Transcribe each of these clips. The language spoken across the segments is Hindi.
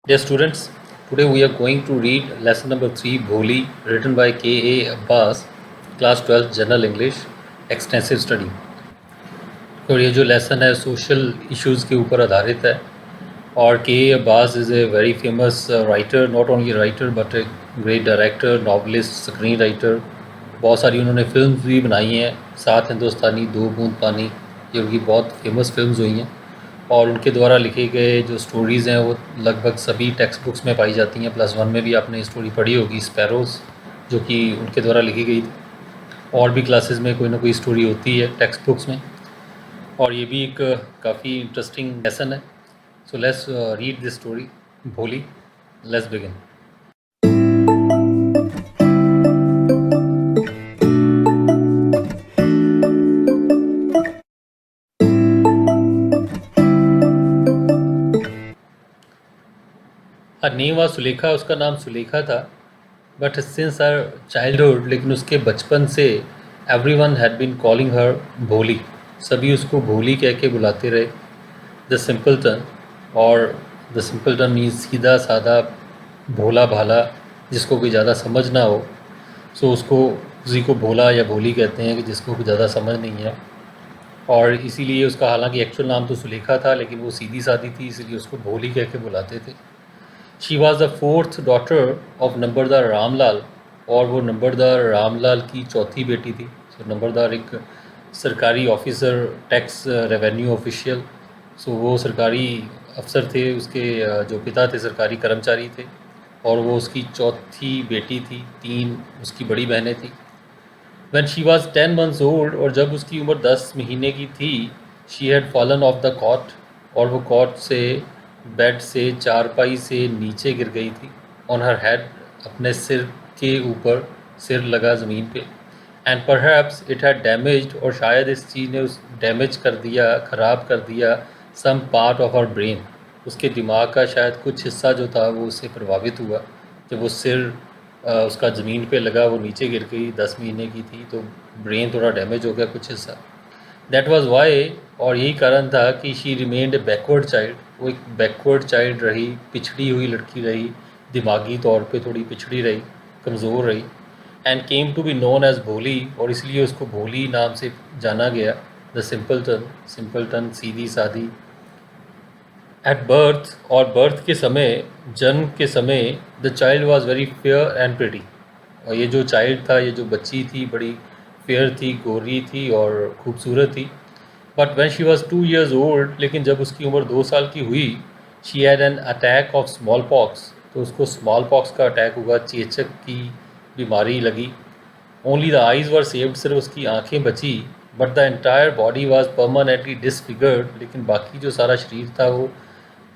Dear students, today we are going to read lesson number 3 Bholi, written by K.A. Abbas, class 12 General English, extensive study. और ये जो लेसन है सोशल इश्यूज़ के ऊपर आधारित है और के Abbas is a very famous writer, not only writer but a great director, novelist, screen writer. बहुत सारी उन्होंने फिल्म्स भी बनाई हैं, 7 हिंदुस्तानी, 2 बूंद पानी, ये उनकी बहुत फेमस फिल्म्स हुई हैं और उनके द्वारा लिखे गए जो स्टोरीज़ हैं वो लगभग सभी टेक्स्ट बुक्स में पाई जाती हैं। +1 में भी आपने स्टोरी पढ़ी होगी, स्पैरोज़, जो कि उनके द्वारा लिखी गई थी। और भी क्लासेस में कोई ना कोई स्टोरी होती है टेक्स्ट बुक्स में, और ये भी एक काफ़ी इंटरेस्टिंग लेसन है। So let's read this story Bholi. Let's begin. Her name was Sulekha, उसका नाम सुलेखा था। बट सिंस हर चाइल्डहुड, लेकिन उसके बचपन से everyone had been calling her Bholi, सभी उसको भोली कह के बुलाते रहे। द सिंपलटन, और द सिंपलटन मीन्स सीधा साधा, भोला भाला, जिसको कोई ज़्यादा समझ ना हो। सो उसको किसी को भोला या भोली कहते हैं कि जिसको कोई ज़्यादा समझ नहीं है। और इसीलिए उसका हालांकि एक्चुअल नाम तो सुलेखा था, लेकिन वो सीधी सादी थी, इसीलिए उसको भोली कह के बुलाते थे। She was the 4th daughter of Numberdar Ramlal, और वो नंबरदार रामलाल की चौथी बेटी थी। सो नंबरदार एक सरकारी ऑफिसर, टैक्स रेवेन्यू ऑफिशियल। सो वो सरकारी अफसर थे, उसके जो पिता थे सरकारी कर्मचारी थे, और वो उसकी चौथी बेटी थी। 3 उसकी बड़ी बहनें थी। When she was 10 months old, और जब उसकी उम्र 10 महीने की थी, she had fallen off the cot, और वो कॉट से, बेड से, चारपाई से नीचे गिर गई थी। ऑन हर हेड, अपने सिर के ऊपर, सिर लगा ज़मीन पे। And perhaps it had damaged, और शायद इस चीज़ ने उस डैमेज कर दिया, ख़राब कर दिया, some part of her brain, उसके दिमाग का शायद कुछ हिस्सा जो था वो उससे प्रभावित हुआ। जब वो सिर उसका ज़मीन पे लगा, वो नीचे गिर गई, 10 महीने की थी, तो ब्रेन थोड़ा डैमेज हो गया, कुछ हिस्सा। दैट वाज वाई, और यही कारण था कि she remained A backward child, वो एक बैकवर्ड चाइल्ड रही, पिछड़ी हुई लड़की रही, दिमागी तौर पे थोड़ी पिछड़ी रही, कमज़ोर रही। And came to be known as Bholi, और इसलिए उसको भोली नाम से जाना गया। द सिंपलटन, सिंपलटन सीधी सादी। एट बर्थ, और बर्थ के समय, जन्म के समय, the child was very fair and pretty, और ये जो चाइल्ड था, ये जो बच्ची थी, बड़ी फेयर थी, गोरी थी और खूबसूरत थी। But when she was 2 years old, लेकिन जब उसकी उम्र 2 साल की हुई, she had an attack of small pox, तो उसको स्मॉल पॉक्स का अटैक हुआ, चेचक की बीमारी लगी। Only the eyes were saved, सिर्फ उसकी आंखें बची। But the entire body was permanently disfigured, लेकिन बाकी जो सारा शरीर था वो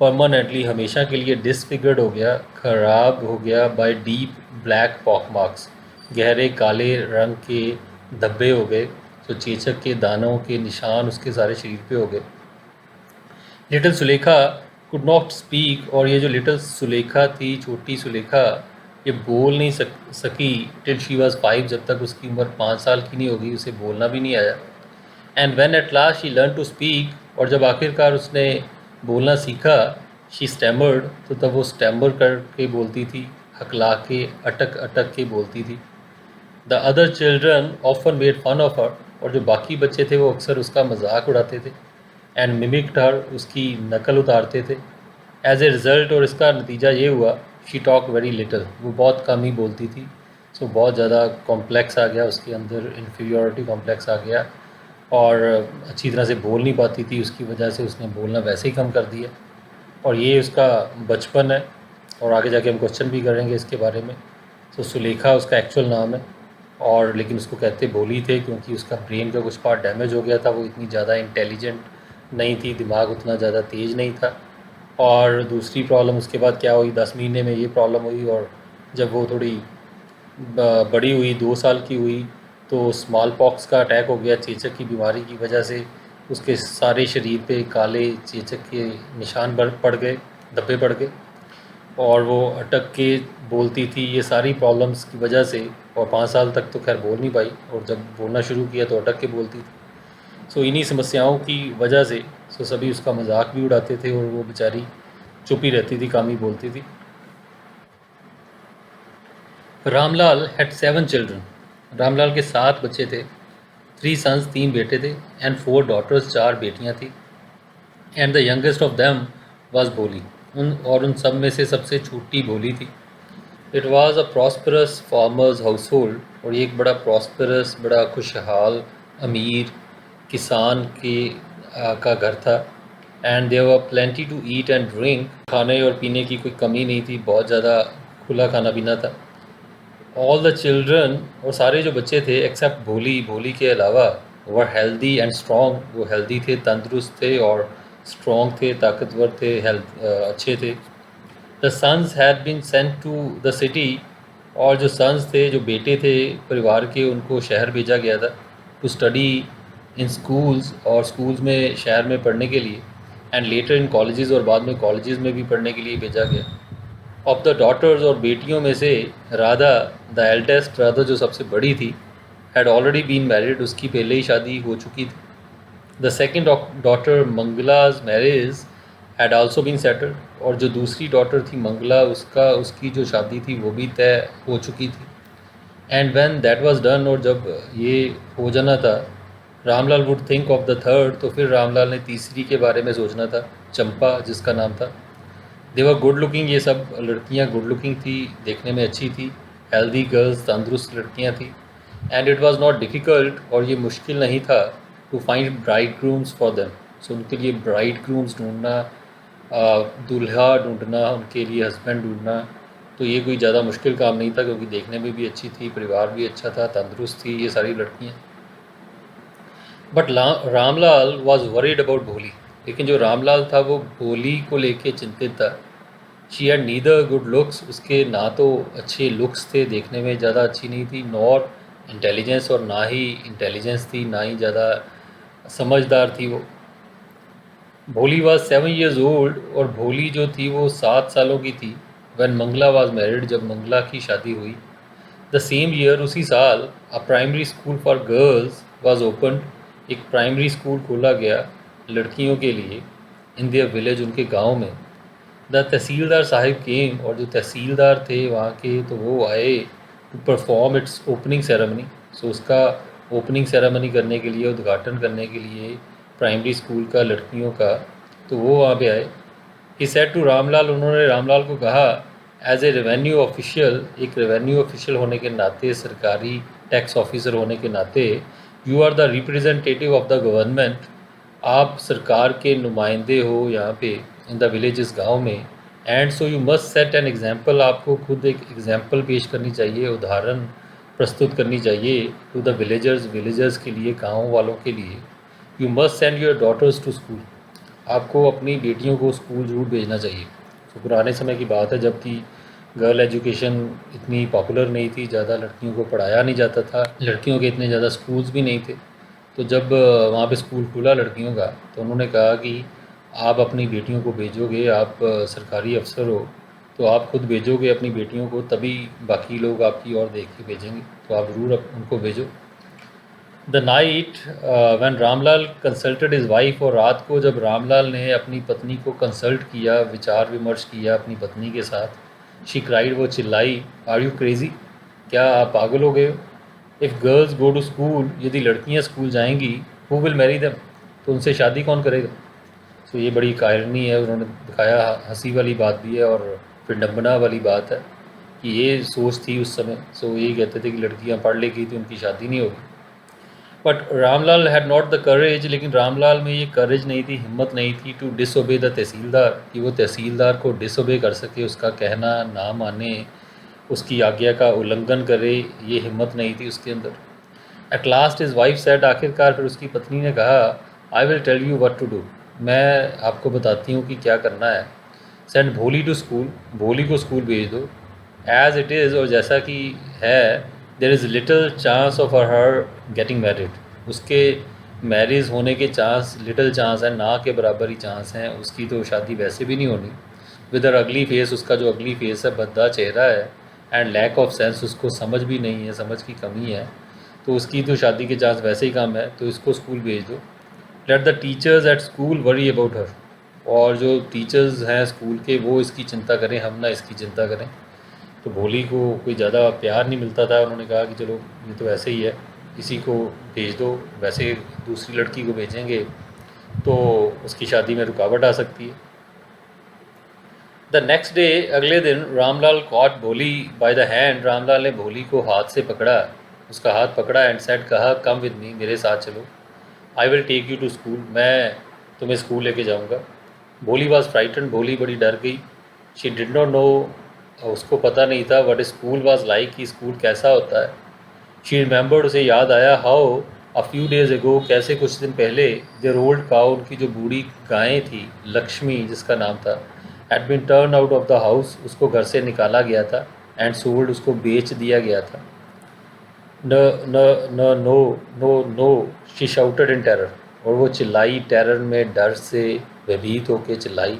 परमानेंटली, हमेशा के लिए डिसफिगर्ड हो गया, ख़राब हो गया, by deep black pock marks, गहरे काले रंग के धब्बे हो गए। तो चेचक के दानों के निशान उसके सारे शरीर पे हो गए। Little Sulekha could not speak, और ये जो लिटिल सुलेखा थी, छोटी सुलेखा, ये बोल नहीं सकी टिल शी वॉज 5, जब तक उसकी उम्र 5 साल की नहीं होगी, उसे बोलना भी नहीं आया। And when at last she learn to speak, और जब आखिरकार उसने बोलना सीखा, शी स्टैमर्ड, तो तब वो स्टैमर करके बोलती थी, हकला के, अटक अटक के बोलती थी। The other children often made fun of her, और जो बाकी बच्चे थे वो अक्सर उसका मजाक उड़ाते थे। एंड मिमिक्ड हर, उसकी नकल उतारते थे। एज ए रिज़ल्ट, और इसका नतीजा ये हुआ, शी टॉक वेरी लिटल, वो बहुत कम ही बोलती थी। सो बहुत ज़्यादा कॉम्प्लेक्स आ गया उसके अंदर, इन्फीरियॉरिटी कॉम्प्लेक्स आ गया, और अच्छी तरह से बोल नहीं पाती थी, उसकी वजह से उसने बोलना वैसे ही कम कर दिया। और ये उसका बचपन है, और आगे जाके हम क्वेश्चन भी करेंगे इसके बारे में। तो सुलेखा उसका एक्चुअल नाम है, और लेकिन उसको कहते भोली थे क्योंकि उसका ब्रेन का कुछ पार्ट डैमेज हो गया था, वो इतनी ज़्यादा इंटेलिजेंट नहीं थी, दिमाग उतना ज़्यादा तेज़ नहीं था। और दूसरी प्रॉब्लम उसके बाद क्या हुई, 10 महीने में ये प्रॉब्लम हुई, और जब वो थोड़ी बड़ी हुई, 2 साल की हुई, तो स्मॉल पॉक्स का अटैक हो गया, चेचक की बीमारी की वजह से उसके सारे शरीर पे काले चेचक के निशान पड़ गए, धब्बे पड़ गए, और वो अटक के बोलती थी, ये सारी प्रॉब्लम्स की वजह से। और 5 साल तक तो खैर बोल नहीं पाई, और जब बोलना शुरू किया तो अटक के बोलती थी। सो इन्हीं समस्याओं की वजह से सभी उसका मजाक भी उड़ाते थे, और वो बेचारी चुप ही रहती थी, कम ही बोलती थी। Ramlal had 7 children. रामलाल के 7 बच्चे थे। 3 सन्स, 3 बेटे थे, एंड 4 डॉटर्स, 4 बेटियां थी। And the youngest of them was भोली। उन सब में से सबसे छोटी भोली थी। It was a prosperous farmers household, और ये एक बड़ा प्रॉस्परस, बड़ा खुशहाल, अमीर किसान का घर था। And there were plenty to eat and drink. खाने और पीने की कोई कमी नहीं थी, बहुत ज़्यादा खुला खाना पीना था। ऑल द चिल्ड्रन, और सारे जो बच्चे थे एक्सेप्ट भोली, भोली के अलावा, वर हेल्दी एंड स्ट्रॉन्ग। वो हेल्दी थे, तंदुरुस्त थे और स्ट्रॉन्ग थे, ताकतवर थे, अच्छे थे। The sons had been sent to the city, और जो सन्स थे, जो बेटे थे परिवार के, उनको शहर भेजा गया था टू स्टडी इन स्कूल्स, और स्कूल्स में शहर में पढ़ने के लिए। एंड लेटर इन कॉलेजेस, और बाद में कॉलेजेस में भी पढ़ने के लिए भेजा गया। ऑफ द डॉटर्स, और बेटियों में से राधा, द एल्डेस्ट, राधा जो सबसे बड़ी थी, हैड ऑलरेडी बीन मैरिड, उसकी पहले ही शादी हो चुकी थी। The second daughter Mangala's marriage had also been settled, और जो दूसरी डॉटर थी मंगला, उसकी जो शादी थी वो भी तय हो चुकी थी। And when that was done, और जब ये हो जाना था, Ramlal would think of the third, तो फिर रामलाल ने तीसरी के बारे में सोचना था, चंपा जिसका नाम था। दे वर गुड लुकिंग, ये सब लड़कियां गुड लुकिंग थी, देखने में अच्छी थी, हेल्दी गर्ल्स, तंदुरुस्त लड़कियां थी। And it was not difficult, और ये मुश्किल नहीं था, to find bridegrooms for them. So उनके लिए ब्राइड ग्रूम्स ढूंढना, दूल्हा ढूंढना, उनके लिए हस्बैंड ढूंढना, तो ये कोई ज़्यादा मुश्किल काम नहीं था, क्योंकि देखने में भी अच्छी थी, परिवार भी अच्छा था, तंदुरुस्त थी ये सारी लड़कियाँ। But Ramlal was worried about भोली, लेकिन जो रामलाल था वो भोली को लेके चिंतित था। She had neither good looks, उसके ना तो अच्छे लुक्स थे, देखने में ज़्यादा अच्छी नहीं थी, नॉर इंटेलिजेंस, और ना ही इंटेलिजेंस थी, ना ही ज़्यादा समझदार थी वो। भोली वाज 7 years ओल्ड, और भोली जो थी वो 7 सालों की थी। व्हेन मंगला वाज मैरिड, जब मंगला की शादी हुई। द सेम ईयर, उसी साल, a primary school for girls was opened, एक प्राइमरी स्कूल खोला गया लड़कियों के लिए, इन देयर विलेज, उनके गांव में। द तहसीलदार साहिब केम, और जो तहसीलदार थे वहाँ के, तो वो आए to perform its opening ceremony. So उसका ओपनिंग सेरेमनी करने के लिए, उद्घाटन करने के लिए प्राइमरी स्कूल का, लड़कियों का, तो वो वहाँ पे आए। ही सेड टू रामलाल, उन्होंने रामलाल को कहा, एज ए रेवेन्यू ऑफिशियल, एक रेवेन्यू ऑफिशियल होने के नाते, सरकारी टैक्स ऑफिसर होने के नाते, you are the representative of the government, आप सरकार के नुमाइंदे हो यहाँ पे, इन द विलेजेस, गांव में। And so you must set an example, आपको खुद एक एग्जाम्पल पेश करनी चाहिए, उदाहरण प्रस्तुत करनी चाहिए टू द विलेजर्स के लिए, गाँव वालों के लिए। You must send your daughters to school, आपको अपनी बेटियों को स्कूल ज़रूर भेजना चाहिए। तो पुराने समय की बात है, जबकि गर्ल एजुकेशन इतनी पॉपुलर नहीं थी, ज़्यादा लड़कियों को पढ़ाया नहीं जाता था, लड़कियों के इतने ज़्यादा स्कूल्स भी नहीं थे। तो जब वहाँ पे स्कूल खुला लड़कियों का, तो उन्होंने कहा कि आप अपनी बेटियों को भेजोगे, आप सरकारी अफसर हो, तो आप खुद भेजोगे अपनी बेटियों को, तभी बाकी लोग आपकी ओर देख के भेजेंगे, तो आप ज़रूर उनको भेजो। The night when Ramlal consulted his wife, और रात को जब रामलाल ने अपनी पत्नी को कंसल्ट किया, विचार विमर्श किया अपनी पत्नी के साथ, शी क्राइड, वो चिल्लाई, आर यू क्रेजी, क्या आप पागल हो गए हो? If girls go to school, यदि लड़कियां स्कूल जाएंगी, हु विल मैरी देम, तो उनसे शादी कौन करेगा? तो ये बड़ी कायरनी है, उन्होंने दिखाया, हंसी वाली बात भी है और विडम्बना वाली बात है कि ये सोच थी उस समय। सो यही कहते थे कि लड़कियां पढ़ लेगी तो उनकी शादी नहीं होगी। But Ramlal had not the courage, लेकिन रामलाल में ये करेज नहीं थी, हिम्मत नहीं थी, टू डिसोबे द तहसीलदार, कि वो तहसीलदार को डिसोबे कर सके, उसका कहना ना माने, उसकी आज्ञा का उल्लंघन करे, ये हिम्मत नहीं थी उसके अंदर। At last his wife said, आखिरकार फिर उसकी पत्नी ने कहा, I will tell you what to do, मैं आपको बताती हूँ कि क्या करना है। सेंड भोली टू स्कूल, भोली को स्कूल भेज दो। एज इट इज़, और जैसा कि है, there is little chance of her getting married, उसके मैरिज होने के चांस लिटिल चांस है, ना के बराबर ही चांस हैं, उसकी तो शादी वैसे भी नहीं होनी। विद हर अगली फेस, उसका जो अगली फेस है, भद्दा चेहरा है, एंड लैक ऑफ सेंस, उसको समझ भी नहीं है, समझ की कमी है, तो उसकी तो शादी के चांस वैसे ही कम है, तो इसको स्कूल भेज दो। Let the teachers at school worry about her, और जो टीचर्स हैं स्कूल के वो इसकी चिंता करें, हम ना इसकी चिंता करें। तो भोली को कोई ज़्यादा प्यार नहीं मिलता था। उन्होंने कहा कि चलो ये तो ऐसे ही है, इसी को भेज दो, वैसे दूसरी लड़की को भेजेंगे तो उसकी शादी में रुकावट आ सकती है। द नेक्स्ट डे, अगले दिन, रामलाल कॉट भोली बाय द हैंड। रामलाल ने भोली को हाथ से पकड़ा, उसका हाथ पकड़ा एंड सेड, कहा, कम विद मी, मेरे साथ चलो। I will take you to school, मैं तुम्हें स्कूल लेके जाऊंगा। भोली वॉज फ्राइटन, भोली बड़ी डर गई। शी डिड नॉट नो, उसको पता नहीं था वट स्कूल वॉज लाइक, कि स्कूल कैसा होता है। शी रिमेंबर्ड, उसे याद आया, हाउ अ फ्यू डेज एगो, कैसे कुछ दिन पहले, देयर ओल्ड काउ, उनकी जो बूढ़ी गायें थी, लक्ष्मी जिसका नाम था, had been turn out of the house, उसको घर से निकाला गया था, एंड सोल्ड, उसको बेच दिया गया था। न न न no no no, she shouted in terror, और वो चिल्लाई टेरर में, डर से भयभीत होकर चिल्लाई।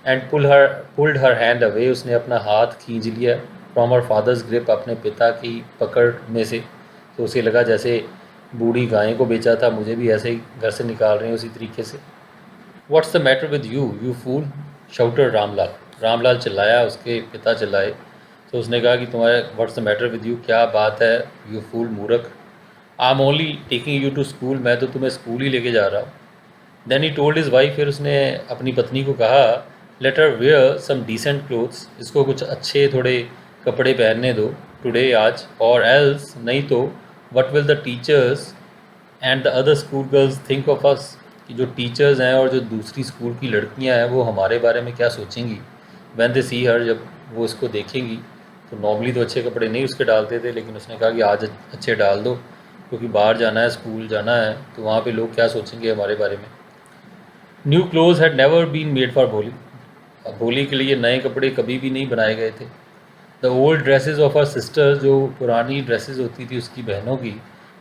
And pulled her hand away, उसने अपना हाथ खींच लिया फ्रॉम हर फादर्स ग्रिप, अपने पिता की पकड़ में से। तो उसे लगा जैसे बूढ़ी गाय को बेचा था, मुझे भी ऐसे ही घर से निकाल रहे हैं उसी तरीके से। What's the matter with you, you fool, shouted Ramlal. Ramlal चिल्लाया, उसके पिता चिल्लाए। तो उसने कहा कि तुम्हारे, what's the matter with you, क्या बात है, यू फूल, मूर्ख। I am only taking you to school, मैं तो तुम्हें स्कूल ही लेके जा रहा हूँ। Then he told his wife, फिर उसने अपनी पत्नी को कहा, let her wear some decent clothes, इसको कुछ अच्छे थोड़े कपड़े पहनने दो टुडे, आज, और एल्स, नहीं तो, what will the teachers and the other school girls think of us, कि जो टीचर्स हैं और जो दूसरी स्कूल की लड़कियां हैं वो हमारे बारे में क्या सोचेंगी। व्हेन दे सी हर, जब वो इसको देखेंगी। तो नॉर्मली तो अच्छे कपड़े नहीं उसके डालते थे, लेकिन उसने कहा कि आज अच्छे डाल दो, क्योंकि बाहर जाना है, स्कूल जाना है, तो वहाँ पे लोग क्या सोचेंगे हमारे बारे में। New clothes had never been made for Bholi, अब भोली के लिए नए कपड़े कभी भी नहीं बनाए गए थे। The old dresses of her sister, जो पुरानी ड्रेसेस होती थी उसकी बहनों की,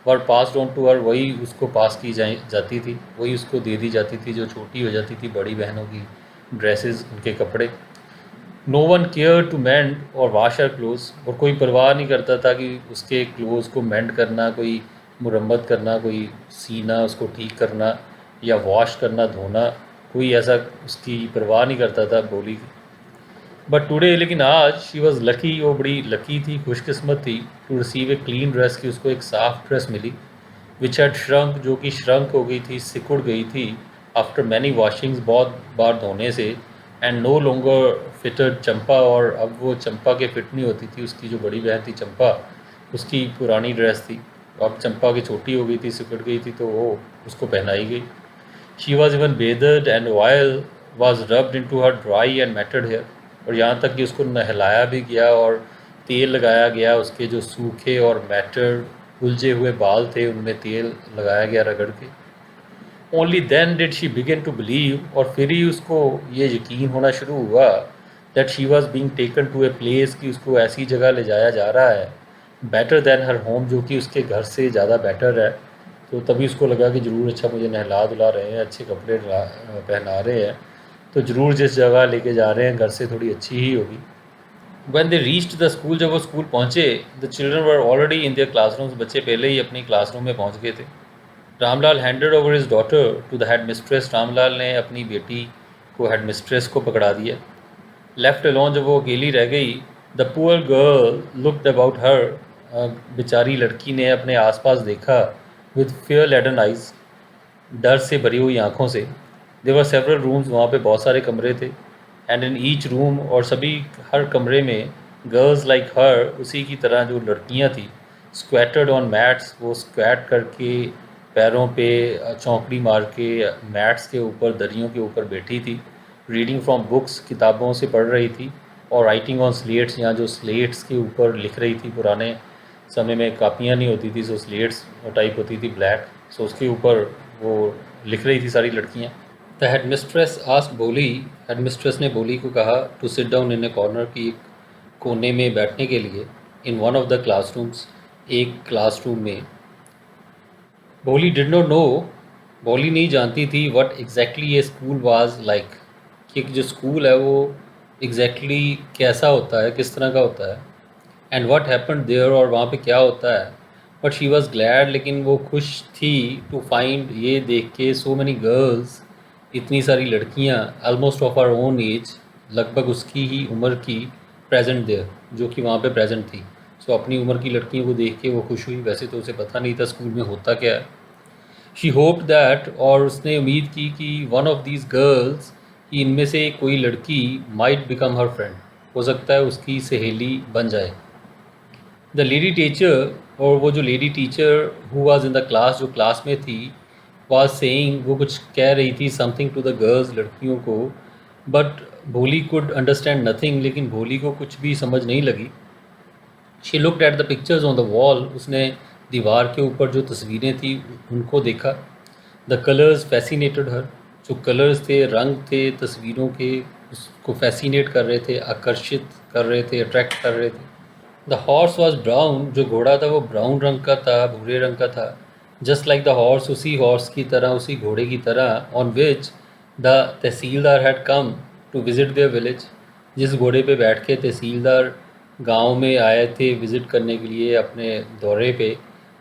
वर पास ऑन टू हर, वही उसको पास की जाती थी, वही उसको दे दी जाती थी, जो छोटी हो जाती थी बड़ी बहनों की ड्रेसेस, उनके कपड़े। No one care to mend और वाश हर क्लोज, और कोई परवाह नहीं करता था कि उसके क्लोज को मेंड करना, कोई मुरम्मत करना, कोई सीना, उसको ठीक करना, या वॉश करना, धोना, कोई ऐसा उसकी परवाह नहीं करता था भोली की। बट टुडे, लेकिन आज, शी वॉज लकी, वो बड़ी लकी थी, खुशकिस्मत थी, to receive a clean dress, की उसको एक साफ ड्रेस मिली, विच हैड श्रंक, जो कि श्रंक हो गई थी, सिकुड़ गई थी, आफ्टर मैनी वॉशिंग्स, बहुत बार धोने से, एंड नो लॉन्गर फिटेड चंपा, और अब वो चंपा के फिट नहीं होती थी, उसकी जो बड़ी बहन थी चंपा, उसकी पुरानी ड्रेस थी, अब चंपा की छोटी हो गई थी, सिकुड़ गई थी, तो वो उसको पहनाई गई। She was even bathed and oil was rubbed into her dry and matted hair, और यहाँ तक कि उसको नहलाया भी गया और तेल लगाया गया, उसके जो सूखे और मैटर्ड उलझे हुए बाल थे उनमें तेल लगाया गया रगड़ के। Only then did she begin to believe, और फिर ही उसको ये यकीन होना शुरू हुआ, that she was being taken to a place, कि उसको ऐसी जगह ले जाया जा रहा है, बेटर दैन हर होम, जो कि उसके घर से ज़्यादा बेटर है। तो तभी उसको लगा कि ज़रूर, अच्छा मुझे नहला धुला रहे हैं, अच्छे कपड़े पहना रहे हैं, तो ज़रूर जिस जगह लेके जा रहे हैं घर से थोड़ी अच्छी ही होगी। When they reached the school, जब वो स्कूल पहुँचे, the children were already in their classrooms, बच्चे पहले ही अपनी क्लासरूम में पहुँच गए थे। Ramlal handed over his daughter to the head mistress, Ramlal ने अपनी बेटी को हेड मिस्ट्रेस को पकड़ा दिया। लेफ्ट अलोन, जब वो अकेली रह गई, the poor girl looked about her, बेचारी लड़की ने अपने आसपास देखा, विद फियर लेडन आइज, डर से भरी हुई आँखों से। देयर वर सेवरल रूम्स, वहाँ पे बहुत सारे कमरे थे, एंड इन ईच रूम, और सभी, हर कमरे में, गर्ल्स लाइक हर, उसी की तरह जो लड़कियाँ थी, स्क्वेटर्ड ऑन मैट्स, वो स्क्वैट करके पैरों पे चौंकड़ी मार के मैट्स के ऊपर, दरियों के ऊपर बैठी थी, रीडिंग फ्रॉम बुक्स, किताबों से पढ़ रही थी, और राइटिंग ऑन स्लेट्स, यहाँ जो स्लेट्स के ऊपर लिख रही थी, पुराने समय में कापियाँ नहीं होती थी, सो स्लेट्स टाइप होती थी ब्लैक, सो उसके ऊपर वो लिख रही थी सारी लड़कियाँ। The head mistress asked Bholi, head mistress ने भोली को कहा, to sit down in a corner, की एक कोने में बैठने के लिए, in one of the classrooms, एक क्लासरूम में। भोली डिड नॉट नो, भोली नहीं जानती थी, व्हाट एग्जैक्टली ये स्कूल वाज लाइक, कि जो स्कूल है वो एग्जैक्टली कैसा होता है, किस तरह का होता है, एंड व्हाट हैपेंड देयर, और वहाँ पे क्या होता है। बट शी वॉज ग्लैड, लेकिन वो खुश थी, टू फाइंड, ये देख के, सो मैनी गर्ल्स इतनी सारी लड़कियां almost of our own age, लगभग उसकी ही उम्र की, प्रेजेंट देयर, जो कि वहाँ पे प्रेजेंट थी। सो अपनी उम्र की लड़कियों को देख के वो खुश हुई। वैसे तो उसे पता नहीं था स्कूल में होता क्या है। शी होप्ड दैट, और उसने उम्मीद की कि वन ऑफ दीज गर्ल्स, कि इनमें से कोई लड़की माइट बिकम हर फ्रेंड, हो सकता है उसकी सहेली बन जाए। द लेडी टीचर, और वो जो lady teacher who was in the class, जो क्लास में थी, वाज सेइंग, वो कुछ कह रही थी समथिंग टू द गर्ल्स, लड़कियों को। बट भोली कुड अंडरस्टैंड नथिंग, लेकिन भोली को कुछ भी समझ नहीं लगी। She looked at the pictures on the wall, उसने दीवार के ऊपर जो तस्वीरें थी उनको देखा। द कलर्स फैसिनेटेड हर, जो कलर्स थे, रंग थे तस्वीरों के, उसको फैसिनेट कर रहे थे, आकर्षित कर रहे थे, अट्रैक्ट कर रहे थे। द हॉर्स वॉज ब्राउन, जो घोड़ा था वो ब्राउन रंग का था, भूरे रंग का था। जस्ट लाइक द हॉर्स, उसी हॉर्स की तरह, उसी घोड़े की तरह, on which the tehsildar had come to visit their village, जिस घोड़े पे बैठ के तहसीलदार गांव में आए थे विज़िट करने के लिए अपने दौरे पे,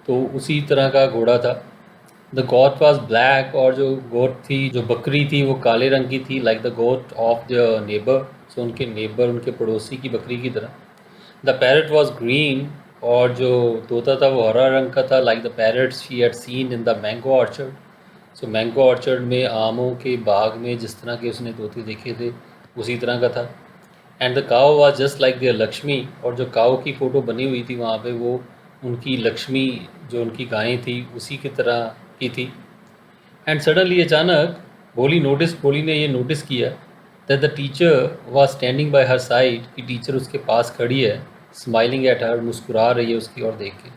तो उसी तरह का घोड़ा था। द गोट वॉज ब्लैक, और जो गोट थी, जो बकरी थी, वो काले रंग की थी, like the goat of the neighbour, so उनके नेबर, उनके पड़ोसी की बकरी की तरह। द पैरट वॉज ग्रीन, और जो तोता था वो हरा रंग का था, like the parrots she had seen in the mango orchard, so mango orchard में, आमों के बाग में जिस तरह के उसने तोते देखे थे उसी तरह का था। And the cow was just like their Lakshmi, और जो काव की फ़ोटो बनी हुई थी वहाँ पे, वो उनकी लक्ष्मी, जो उनकी गायें थी, उसी की तरह की थी। एंड सडनली, अचानक, भोली ने ये नोटिस किया that the teacher was standing bye her side, कि टीचर उसके पास खड़ी है, स्माइलिंग एट हर, मुस्कुरा रही है उसकी ओर देख के।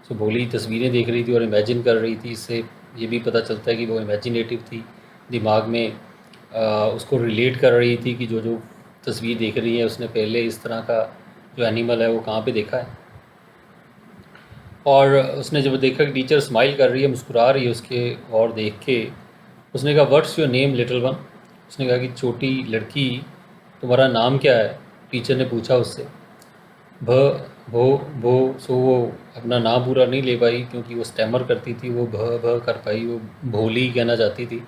सो भोली तस्वीरें देख रही थी और इमेजिन कर रही थी। इससे ये भी पता चलता है कि वो इमेजिनेटिव थी, दिमाग में उसको रिलेट कर रही थी कि जो जो तस्वीर देख रही है उसने पहले इस तरह का जो एनिमल है वो कहाँ पे देखा है। और उसने जब देखा कि टीचर स्माइल कर रही है, मुस्कुरा रही है उसके और देख के, उसने कहा, what's your name little one. उसने कहा कि छोटी लड़की, तुम्हारा नाम क्या है। टीचर ने पूछा उससे। भ भो भो, सो वो अपना नाम पूरा नहीं ले पाई, क्योंकि वो स्टैमर करती थी, वो भ कर पाई, वो भोली कहना चाहती थी,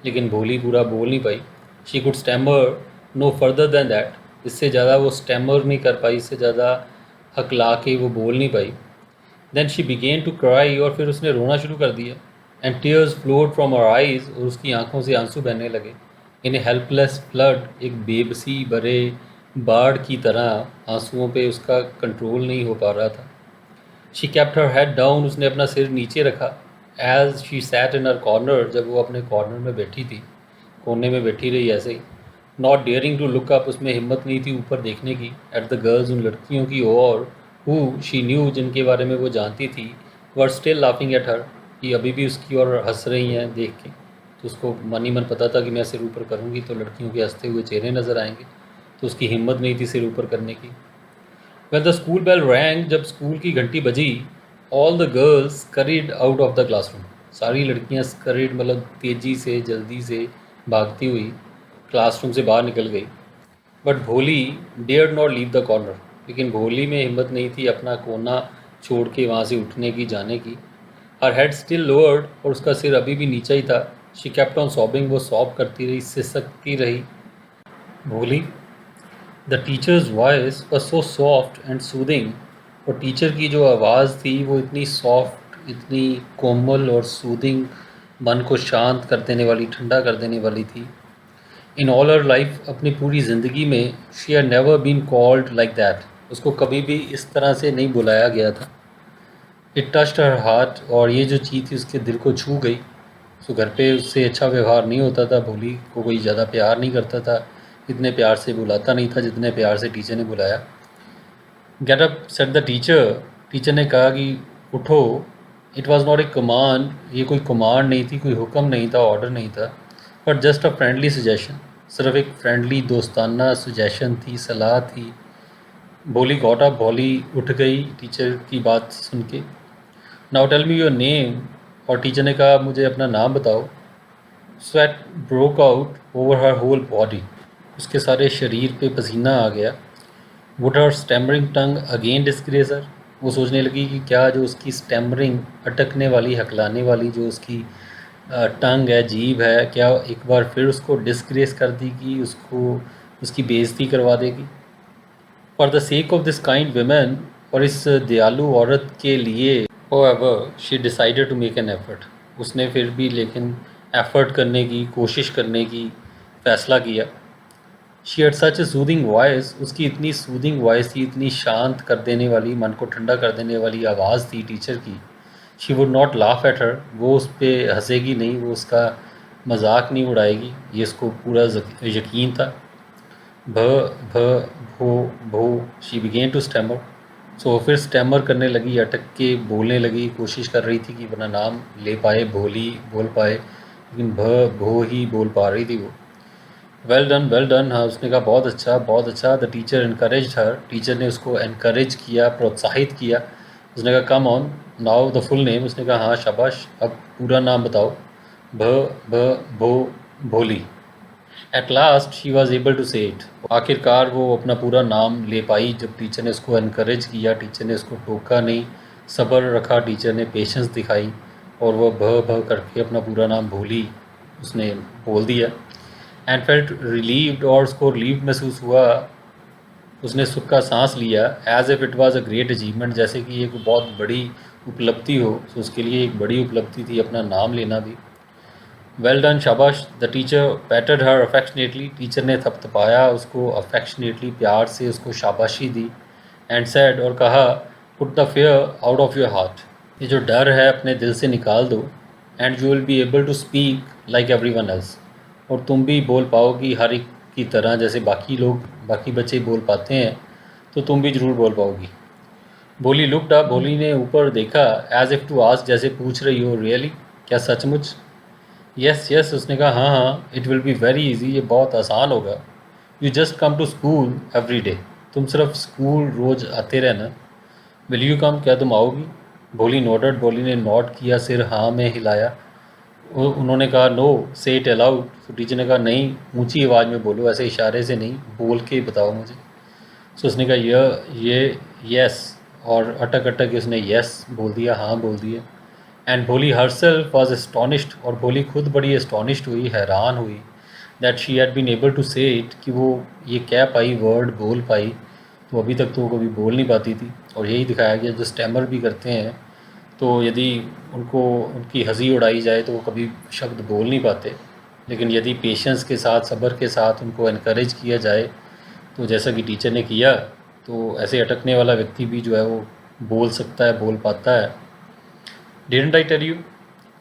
लेकिन भोली पूरा बोल नहीं पाई। She could stammer no further than that, इससे ज़्यादा वो स्टैमर नहीं कर पाई, इससे ज़्यादा हकला के वो बोल नहीं पाई। Then she began to cry, और फिर उसने रोना शुरू कर दिया। And tears flowed from her eyes, और उसकी आंखों से आंसू बहने लगे। इन ए हेल्पलेस फ्लड, एक बेबसी भरे बाढ़ की तरह आंसुओं पे उसका कंट्रोल नहीं हो पा रहा था। She kept her head down, उसने अपना सिर नीचे रखा। As she sat in her corner, जब वो अपने कॉर्नर में बैठी थी, कोने में बैठी रही ऐसे ही। Not daring to look up, उसमें हिम्मत नहीं थी ऊपर देखने की। एट द गर्ल्स, उन लड़कियों की ओर, हु शी न्यू, जिनके बारे में वो जानती थी, were still laughing at her, कि अभी भी उसकी ओर हंस रही हैं देख के। तो उसको मन ही मन पता था कि मैं सिर ऊपर करूँगी तो लड़कियों के हंसते हुए चेहरे नज़र आएंगे, तो उसकी हिम्मत नहीं थी सिर ऊपर करने की। When the school bell rang, जब स्कूल की घंटी बजी, all the girls carried out of the classroom, सारी लड़कियां करीड मतलब तेज़ी से, जल्दी से भागती हुई क्लासरूम से बाहर निकल गई। But Bholi dare not leave the corner, लेकिन भोली में हिम्मत नहीं थी अपना कोना छोड़ के वहाँ से उठने की, जाने की। हर हेड स्टिल लोअर्ड, और उसका सिर अभी भी नीचा ही था। शी केप्ट ऑन सॉबिंग, वो सॉब करती रही, सिसकती रही भोली। The teachers voice was so soft and soothing, और टीचर की जो आवाज़ थी वो इतनी सॉफ्ट, इतनी कोमल और सूदिंग, मन को शांत कर देने वाली, ठंडा कर देने वाली थी। इन ऑल हर लाइफ, अपनी पूरी ज़िंदगी में, she had never been called like that, उसको कभी भी इस तरह से नहीं बुलाया गया था। इट टच्ड हर हार्ट, और ये जो चीज़ थी उसके दिल को छू गई। सो घर पे उससे अच्छा व्यवहार नहीं होता था, भोली को कोई ज़्यादा प्यार नहीं करता था, इतने प्यार से बुलाता नहीं था जितने प्यार से टीचर ने बुलाया। Get up said the teacher, teacher ने कहा कि उठो। It was not a command, ये कोई कमांड नहीं थी, कोई हुक्म नहीं था, ऑर्डर नहीं था, but just a friendly suggestion, सिर्फ एक फ्रेंडली दोस्ताना सजेशन थी, सलाह थी। भोली गॉट अप, भोली उठ गई टीचर की बात सुन के। Now tell me your name, और टीचर ने कहा, मुझे अपना नाम बताओ। Sweat broke out over her whole body, उसके सारे शरीर पे पसीना आ गया। Would her stammering tongue again disgrace her, वो सोचने लगी कि क्या जो उसकी स्टैमरिंग, अटकने वाली, हकलाने वाली जो उसकी टंग है, जीभ है, क्या एक बार फिर उसको डिसग्रेस कर देगी, उसको उसकी बेइज्जती करवा देगी? For the sake of this kind woman, और इस दयालु औरत के लिए, however she decided to make an effort, उसने फिर भी लेकिन एफर्ट करने की, कोशिश करने की फ़ैसला किया। She had such A soothing voice, उसकी इतनी सूदिंग वॉइस थी, इतनी शांत कर देने वाली, मन को ठंडा कर देने वाली आवाज़ थी टीचर की। She would not laugh at her, वो उस पर हंसेगी नहीं, वो उसका मजाक नहीं उड़ाएगी, ये इसको पूरा यकीन था। भ भ भो भो, शी बिगेन टू स्टैमर, सो फिर स्टैमर करने लगी, अटक के बोलने लगी, कोशिश कर रही थी कि अपना नाम ले पाए, भोली बोल पाए, लेकिन भ भो ही बोल पा रही थी वो। वेल डन, हाँ उसने कहा बहुत अच्छा बहुत अच्छा। The teacher encourage her, teacher ने उसको इनकरेज किया, प्रोत्साहित किया। उसने कहा come on now the full name, उसने कहा हाँ शाबाश, अब पूरा नाम बताओ। भ भ भो Bholi. At last she was able to say it, आखिरकार वो अपना पूरा नाम ले पाई जब टीचर ने उसको इनकरेज किया, टीचर ने उसको टोका नहीं, सब्र रखा, टीचर ने पेशेंस दिखाई, और वह भ भ करके अपना पूरा नाम भोली उसने बोल दिया। एंड फेल्ट रिलीव्ड, और उसको रिलीव महसूस हुआ, उसने सुख का सांस लिया। As if it was a great achievement, जैसे कि एक बहुत बड़ी उपलब्धि हो, तो उसके लिए एक बड़ी उपलब्धि थी अपना नाम लेना भी। वेल डन शाबाश। The teacher पैटेड her affectionately, teacher ने थपथपाया उसको अफेक्शनेटली, प्यार से उसको शाबाशी दी। एंड सेड, और कहा, put the fear out of your heart, ये जो डर है अपने दिल से निकाल दो। And you will be able to speak like everyone else, और तुम भी बोल पाओगी हर एक की तरह, जैसे बाकी लोग, बाकी बच्चे बोल पाते हैं, तो तुम भी ज़रूर बोल पाओगी। भोली लुक्ड अप, भोली ने ऊपर देखा, एज इफ़ टू आस्क, जैसे पूछ रही हो, रियली, क्या सचमुच? यस यस, उसने कहा हाँ हाँ, it will be very easy, ये बहुत आसान होगा। You just come to school every day, तुम सिर्फ स्कूल रोज़ आते रहना। विल यू कम, क्या तुम आओगी? भोली नोटेड, भोली ने नोट किया, सिर हाँ में हिलाया। उन्होंने कहा नो से इट अलाउड, तो टीचर ने कहा नहीं, ऊंची आवाज़ में बोलो, ऐसे इशारे से नहीं, बोल के बताओ मुझे। सो उसने कहा ये यस, और अटक अटक के उसने यस बोल दिया, हाँ बोल दिया। एंड भोली हरसेल्फ वॉज एस्टॉनिश्ड, और भोली खुद बड़ी एस्टॉनिश्ड हुई, हैरान हुई, that she had been able to say it, कि वो ये कह पाई, वर्ड बोल पाई, तो अभी तक तो वो कभी बोल नहीं पाती थी। और यही दिखाया गया, जो स्टैमर भी करते हैं, तो यदि उनको उनकी हंसी उड़ाई जाए तो वो कभी शब्द बोल नहीं पाते, लेकिन यदि पेशेंस के साथ, सब्र के साथ उनको इनकरेज किया जाए, तो जैसा कि टीचर ने किया, तो ऐसे अटकने वाला व्यक्ति भी जो है वो बोल सकता है, बोल पाता है। Didn't I tell you?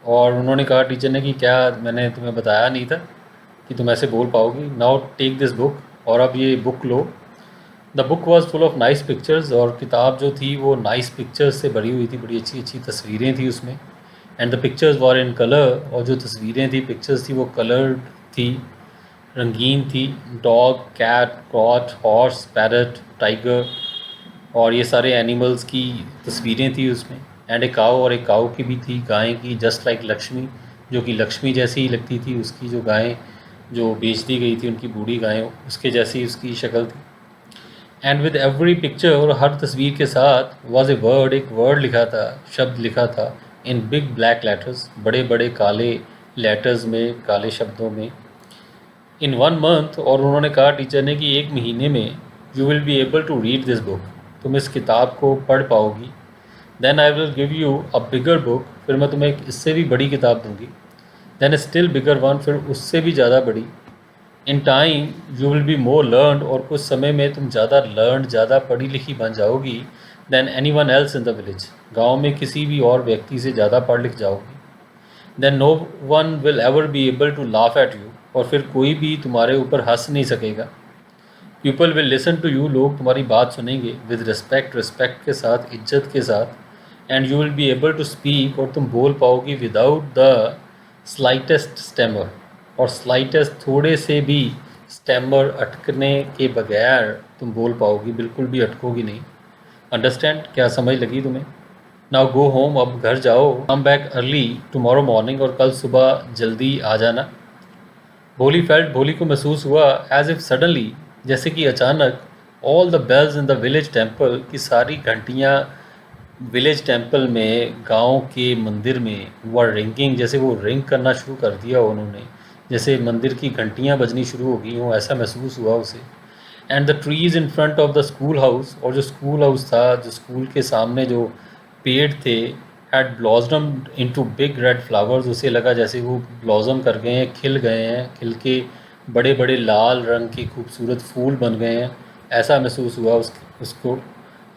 और उन्होंने कहा, टीचर ने, कि क्या मैंने तुम्हें बताया नहीं था कि तुम ऐसे बोल पाओगी? नाउ टेक दिस बुक, और अब ये book low. The book was full of nice pictures, और किताब जो थी वो नाइस पिक्चर्स से भरी हुई थी, बड़ी अच्छी अच्छी तस्वीरें थी उसमें। And the pictures were in colour, और जो तस्वीरें थी, पिक्चर्स थी, वो कलर्ड थी, रंगीन थी। Dog, cat, goat, horse, parrot, tiger, और ये सारे एनिमल्स की तस्वीरें थी उसमें। एंड एक काऊ, और एक काऊ की भी थी, गाय की, जस्ट लाइक लक्ष्मी, जो कि लक्ष्मी जैसी ही लगती थी, उसकी जो गायें जो बेच दी गई थी, उनकी बूढ़ी गायें, उसके जैसी उसकी शक्ल थी। एंड विद एवरी पिक्चर, और हर तस्वीर के साथ, वॉज ए वर्ड, एक वर्ड लिखा था, शब्द लिखा था, इन बिग ब्लैक लेटर्स, बड़े बड़े काले लेटर्स में, काले शब्दों में। इन 1 मंथ, और उन्होंने कहा, टीचर ने, कि 1 महीने में, you will be able to read this book, तुम इस किताब को पढ़ पाओगी। Then I will give you a bigger book, फिर मैं तुम्हें एक इससे भी बड़ी किताब दूंगी। देन स्टिल बिगर वन, फिर उससे भी ज़्यादा बड़ी। In time you will be more learned, और कुछ समय में तुम ज़्यादा लर्नड, ज़्यादा पढ़ी लिखी बन जाओगी, then any one else in the village, गाँव में किसी भी और व्यक्ति से ज़्यादा पढ़ लिख जाओगी। Then no one will ever be able to laugh at you, और फिर कोई भी तुम्हारे ऊपर हंस नहीं सकेगा। People will listen to you, लोग तुम्हारी बात सुनेंगे, विद रिस्पेक्ट, रिस्पेक्ट के साथ, इज्जत के साथ। And you will be able to speak, और तुम बोल पाओगी, विदाउट द स्लाइटेस्ट स्टेमर, और स्लाइटेस्ट, थोड़े से भी स्टेमर, अटकने के बगैर तुम बोल पाओगी, बिल्कुल भी अटकोगी नहीं। अंडरस्टैंड? क्या समझ लगी तुम्हें? नाउ गो होम, अब घर जाओ। Come back early tomorrow morning, और कल सुबह जल्दी आ जाना। भोली फेल्ट, भोली को महसूस हुआ, एज इफ सडनली, जैसे कि अचानक, all the bells in the village temple, की सारी घंटियाँ विलेज टेम्पल में, गांव के मंदिर में वो रिंगिंग, जैसे वो रिंग करना शुरू कर दिया उन्होंने, जैसे मंदिर की घंटियां बजनी शुरू हो गई हों, ऐसा महसूस हुआ उसे। And the trees in front of the school house, और जो स्कूल हाउस था, जो स्कूल के सामने जो पेड़ थे, had blossomed into big red flowers. उसे लगा जैसे वो ब्लॉसम कर गए हैं, खिल गए हैं, खिल के बड़े बड़े लाल रंग के खूबसूरत फूल बन गए हैं, ऐसा महसूस हुआ उसको।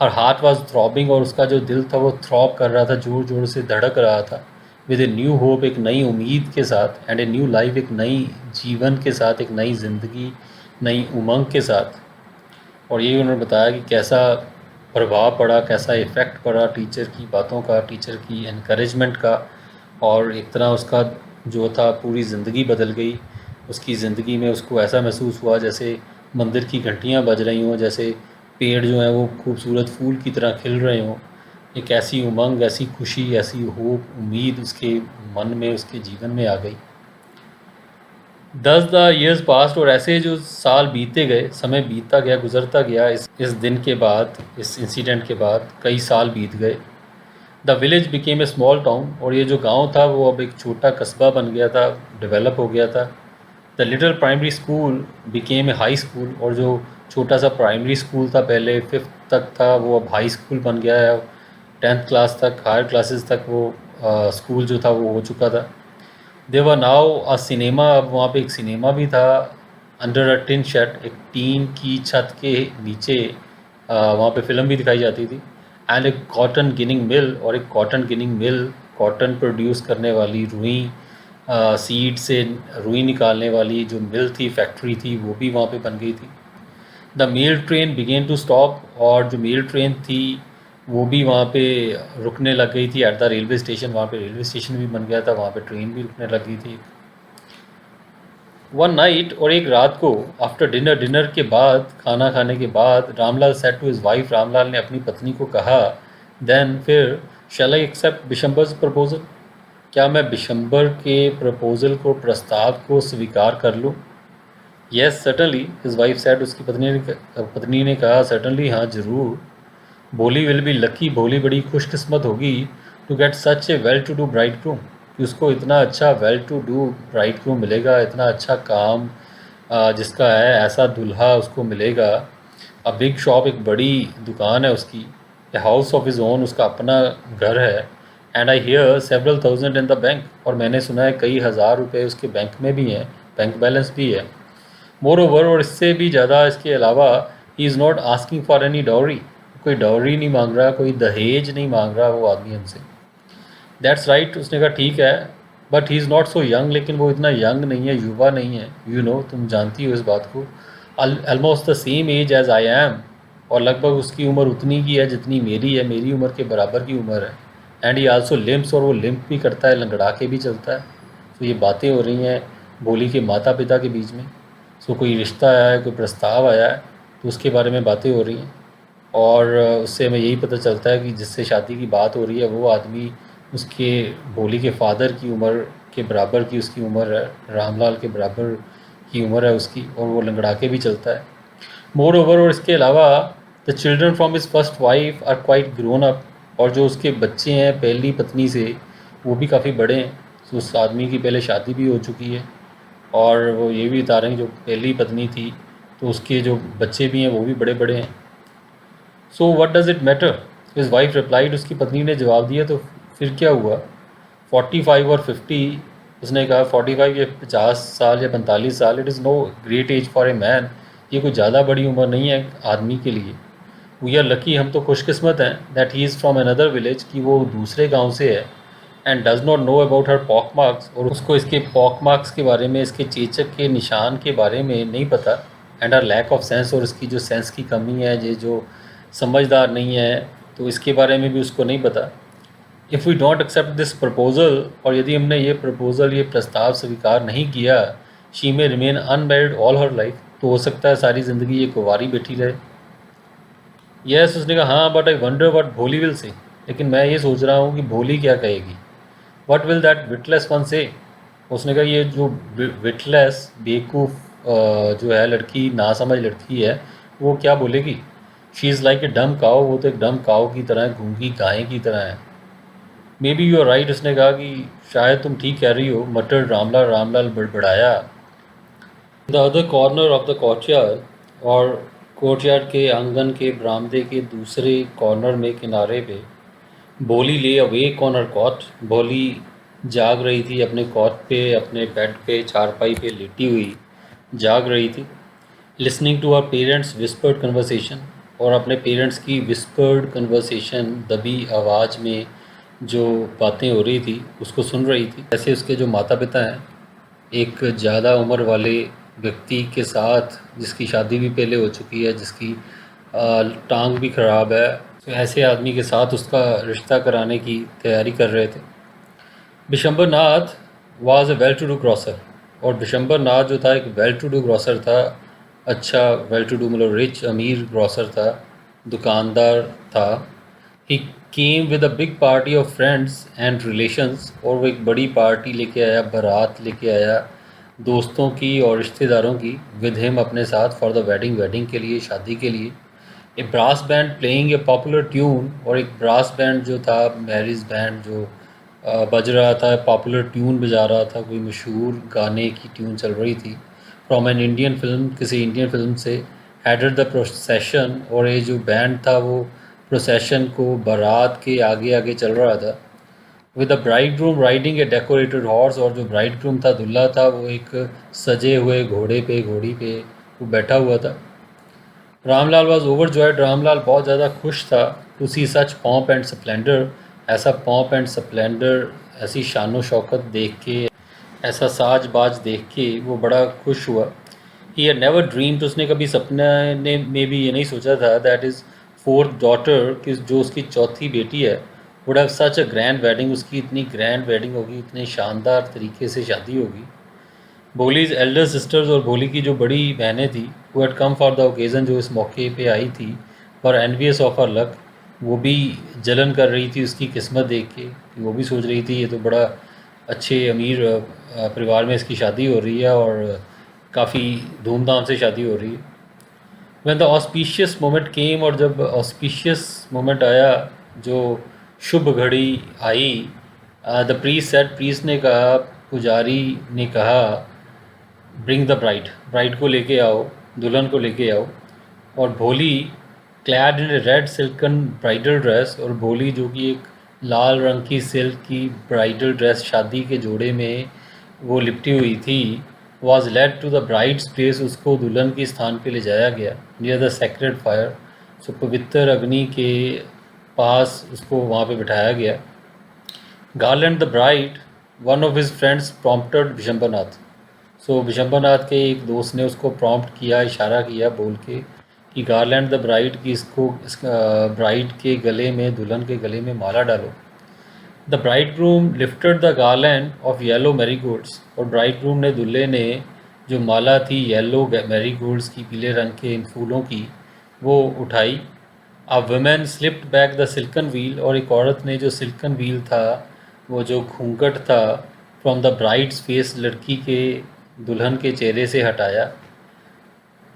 और हार्ट वाज थ्रॉबिंग, और उसका जो दिल था वो थ्रॉब कर रहा था, ज़ोर ज़ोर से धड़क रहा था, विद ए न्यू होप, एक नई उम्मीद के साथ, एंड ए न्यू लाइफ, एक नई जीवन के साथ, एक नई ज़िंदगी, नई उमंग के साथ। और यही उन्होंने बताया कि कैसा प्रभाव पड़ा, कैसा इफ़ेक्ट पड़ा टीचर की बातों का, टीचर की इनकरेजमेंट का, और एक तरह उसका जो था पूरी ज़िंदगी बदल गई। उसकी ज़िंदगी में उसको ऐसा महसूस हुआ जैसे मंदिर की घंटियाँ बज रही हों, जैसे पेड़ जो हैं वो खूबसूरत फूल की तरह खिल रहे हों। एक ऐसी उमंग, ऐसी खुशी, ऐसी होप, उम्मीद उसके मन में, उसके जीवन में आ गई। 10 ईयर्स पास्ट, और ऐसे जो साल बीते गए, समय बीतता गया, गुजरता गया। इस दिन के बाद, इस इंसिडेंट के बाद कई साल बीत गए। The village became a small town, और ये जो गांव था वो अब एक छोटा कस्बा बन गया था, डेवलप हो गया था। The little primary school became a high school, और जो छोटा सा प्राइमरी स्कूल था पहले 5th तक था, वो अब हाई स्कूल बन गया है। 10th क्लास तक, हायर क्लासेस तक वो स्कूल जो था वो हो चुका था। देवर नाउ अ सिनेमा, अब वहाँ पे एक सिनेमा भी था, अंडर अ टिन शेड, एक टीन की छत के नीचे वहाँ पे फिल्म भी दिखाई जाती थी। एंड एक कॉटन गिनिंग मिल, और एक कॉटन गिनिंग मिल, कॉटन प्रोड्यूस करने वाली, रुई सीड से रुई निकालने वाली जो मिल थी, फैक्ट्री थी, वो भी वहाँ पे बन गई थी। The mail train began to stop, और जो मेल ट्रेन थी वो भी वहाँ पे रुकने लग गई थी एट द रेलवे स्टेशन। वहाँ पे रेलवे स्टेशन भी बन गया था, वहाँ पे ट्रेन भी रुकने लग गई थी। वन नाइट, और एक रात को, आफ्टर डिनर, डिनर के बाद, खाना खाने के बाद, Ramlal said to his wife, Ramlal ने अपनी पत्नी को कहा, देन फिर, शैल आई एक्सेप्ट बिशंबर्स प्रपोजल, क्या मैं बिशंबर के प्रपोजल को, प्रस्ताव को स्वीकार कर लूँ? Yes certainly, his wife said, उसकी पत्नी ने कहा, सर्टनली, हाँ ज़रूर। भोली विल बी लकी, भोली बड़ी खुशकिस्मत होगी, to get such a well to do bride groom, कि उसको इतना अच्छा well to do bride groom मिलेगा, इतना अच्छा काम जिसका है, ऐसा दूल्हा उसको मिलेगा। अ बिग शॉप, एक बड़ी दुकान है उसकी। A house of his own, उसका अपना घर है। And I hear several thousand in the bank, और मैंने सुना है कई हज़ार रुपये उसके बैंक में भी हैं, बैंक बैलेंस भी है। मोर ओवर, और इससे भी ज़्यादा, इसके अलावा, he is not asking for any dowry, कोई डाउरी नहीं मांग रहा, कोई दहेज नहीं मांग रहा वो आदमी हमसे। दैट्स राइट, उसने कहा ठीक है, but he is not so young, लेकिन वो इतना यंग नहीं है, युवा नहीं है। यू नो, तुम जानती हो इस बात को। Almost the same age as I am, और लगभग उसकी उम्र उतनी की है जितनी मेरी है, मेरी उम्र के बराबर की उम्र है। एंड ही आल्सो लिम्प्स, और वो लिम्प भी करता है, लंगड़ा के भी चलता है। तो ये बातें हो रही हैं भोली के माता पिता के बीच में। सो कोई रिश्ता आया है, कोई प्रस्ताव आया है, तो उसके बारे में बातें हो रही हैं। और उससे हमें यही पता चलता है कि जिससे शादी की बात हो रही है वो आदमी, उसके भोली के फादर की उम्र के बराबर की उसकी उम्र है, रामलाल के बराबर की उम्र है उसकी, और वो लंगड़ा के भी चलता है। मोर ओवर, और इसके अलावा, the children from his first wife are quite grown up, और जो उसके बच्चे हैं पहली पत्नी से, वो भी काफ़ी बड़े हैं। तो उस आदमी की पहले शादी भी हो चुकी है, और वो ये भी बता रहे हैं जो पहली पत्नी थी तो उसके जो बच्चे भी हैं वो भी बड़े बड़े हैं। So what does it matter, his wife replied, उसकी पत्नी ने जवाब दिया, तो फिर क्या हुआ? 45 और 50, उसने कहा 45 या 50 साल या 45 साल, it is no great age for a man, ये कोई ज़्यादा बड़ी उम्र नहीं है आदमी के लिए। वी आर लकी, हम तो खुशकिस्मत हैं, that he is from another village, कि वो दूसरे गांव से है। And does not know about her pock marks, और उसको इसके पॉक मार्क्स के बारे में, इसके चेचक के निशान के बारे में नहीं पता। And her lack of sense, और इसकी जो सेंस की कमी है, ये जो समझदार नहीं है, तो इसके बारे में भी उसको नहीं पता। If we don't accept this proposal, और यदि हमने ये प्रपोजल, ये प्रस्ताव स्वीकार नहीं किया, शी में रिमेन अनमैरिड ऑल हर लाइफ, तो हो सकता है सारी ज़िंदगी ये कुंवारी बैठी रहे। यस, उसने कहा हाँ, बट आई वंडर व्हाट भोली विल से, लेकिन मैं ये सोच रहा हूँ कि भोली क्या कहेगी। What will that witless one से, उसने कहा ये जो विटलेस बेवकूफ़ जो है लड़की, नासमझ लड़की है, वो क्या बोलेगी। शी इज़ लाइक ए डम काओ, वो तो एक डम काओ की तरह है, गूंगी गाय की तरह है। Maybe you are right, उसने कहा कि शायद तुम ठीक कह रही हो, मटर रामलाल। रामलाल बड़बड़ाया। The other corner of the courtyard, और कोर्टयार्ड के आंगन के बरामदे के दूसरे कॉर्नर में किनारे पे भोली ले अवेक ऑन हर कॉट। भोली जाग रही थी अपने कॉट पे, अपने बेड पे, चारपाई पे लेटी हुई जाग रही थी। Listening to our parents whispered conversation, और अपने पेरेंट्स की विस्पर्ड कन्वर्सेशन, दबी आवाज़ में जो बातें हो रही थी उसको सुन रही थी। ऐसे उसके जो माता पिता हैं, एक ज़्यादा उम्र वाले व्यक्ति के साथ जिसकी शादी भी पहले हो चुकी है, जिसकी टांग भी ख़राब है, तो ऐसे आदमी के साथ उसका रिश्ता कराने की तैयारी कर रहे थे। Bishambar Nath was a well to do grocer, और बिशंबर नाथ जो था एक वेल टू डू ग्रॉसर था। अच्छा, वेल टू डू मतलब रिच, अमीर ग्रॉसर था, दुकानदार था। He came with a big party of friends and relations, और वो एक बड़ी पार्टी लेके आया, बारात लेके आया दोस्तों की और रिश्तेदारों की, विद हिम अपने साथ, फॉर द वेडिंग के लिए, शादी के लिए। A brass band playing a popular tune, और एक ब्रास बैंड जो था, मैरिज बैंड जो बज रहा था, पॉपुलर ट्यून बजा रहा था, कोई मशहूर गाने की ट्यून चल रही थी, फ्रॉम एन इंडियन फिल्म, किसी इंडियन फिल्म से। हेडेड द प्रोसेशन, और ये जो बैंड था वो प्रोसेशन को, बारात के आगे आगे चल रहा था। With the bride groom riding A decorated horse, और जो ब्राइड ग्रूम था, दुल्हा था, वो एक सजे हुए घोड़े पे, घोड़ी पे वो बैठा हुआ था। रामलाल वॉज ओवरजॉयड, रामलाल बहुत ज़्यादा खुश था, to see such pomp and splendour, ऐसा पॉम्प एंड स्प्लेंडर, ऐसी शानो शौकत देख के, ऐसा साज बाज देख के वो बड़ा खुश हुआ। ही हैड नेवर ड्रीम्ड, उसने कभी सपने में भी ये नहीं सोचा था, दैट इज़ फोर्थ डॉटर, कि जो उसकी चौथी बेटी है, would have such a grand wedding, उसकी इतनी ग्रैंड वेडिंग होगी, इतने शानदार तरीके से शादी होगी। भोलीज एल्डर सिस्टर्स, और भोली की जो बड़ी बहनें थी, who had come for the occasion, जो इस मौके पे आई थी, for envious of her luck, वो भी जलन कर रही थी उसकी किस्मत देख के, कि वो भी सोच रही थी ये तो बड़ा अच्छे अमीर परिवार में इसकी शादी हो रही है, और काफ़ी धूमधाम से शादी हो रही है। व्हेन द ऑस्पिशियस मोमेंट केम, और जब ऑस्पिशियस मोमेंट आया, जो शुभ घड़ी आई, द प्रीस्ट सेड, प्रीस्ट ने कहा, पुजारी ने कहा, ब्रिंग द ब्राइड, ब्राइड को लेके आओ, दुल्हन को लेके आओ। और भोली क्लैड इन ए रेड सिल्कन ब्राइडल ड्रेस, और भोली जो कि एक लाल रंग की सिल्क की ब्राइडल ड्रेस शादी के जोड़े में वो लिपटी हुई थी, was led to the bride's place, उसको दुल्हन के स्थान पे ले जाया गया, near the sacred fire, so पवित्र अग्नि के पास उसको वहाँ पे बिठाया गया। Garland the bride, one of his friends prompted Vishambarnath, so Vishambarnath के एक दोस्त ने उसको प्रॉम्प्ट किया, इशारा किया बोल के, कि गार्लैंड द ब्राइड, की इसको ब्राइड के गले में, दुल्हन के गले में माला डालो। The bride groom lifted the garland of yellow marigolds, और ब्राइड ग्रूम ने, दुल्हे ने जो माला थी येलो मैरीगोल्ड्स की, पीले रंग के इन फूलों की, वो उठाई। A woman slipped back the silken veil, और एक औरत ने जो सिल्कन व्हील था, वो जो घूंघट था, फ्रॉम द ब्राइड्स फेस, लड़की के, दुल्हन के चेहरे से हटाया।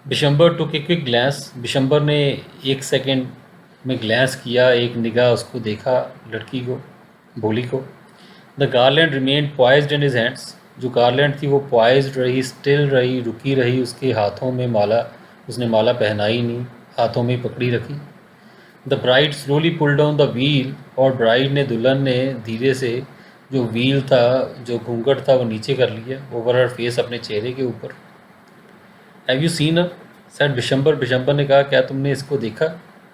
बिशंबर टुक ए क्विक ग्लैंस, बिशंबर ने एक सेकंड में ग्लैंस किया, एक निगाह उसको देखा, लड़की को, भोली को। The garland remained poised in his hands, जो गार्लैंड थी वो पॉइज्ड रही, स्टिल रही, रुकी रही उसके हाथों में। माला, उसने माला पहनाई नहीं, हाथों में पकड़ी रखी। The bride slowly pull down the veil, और ब्राइड ने, दुल्हन ने धीरे से जो व्हील था, जो घूंघट था, वो नीचे कर लिया, ओवर हर फेस, अपने चेहरे के ऊपर। Have you seen her, said Bishambar, Bishambar ने कहा, क्या तुमने इसको देखा?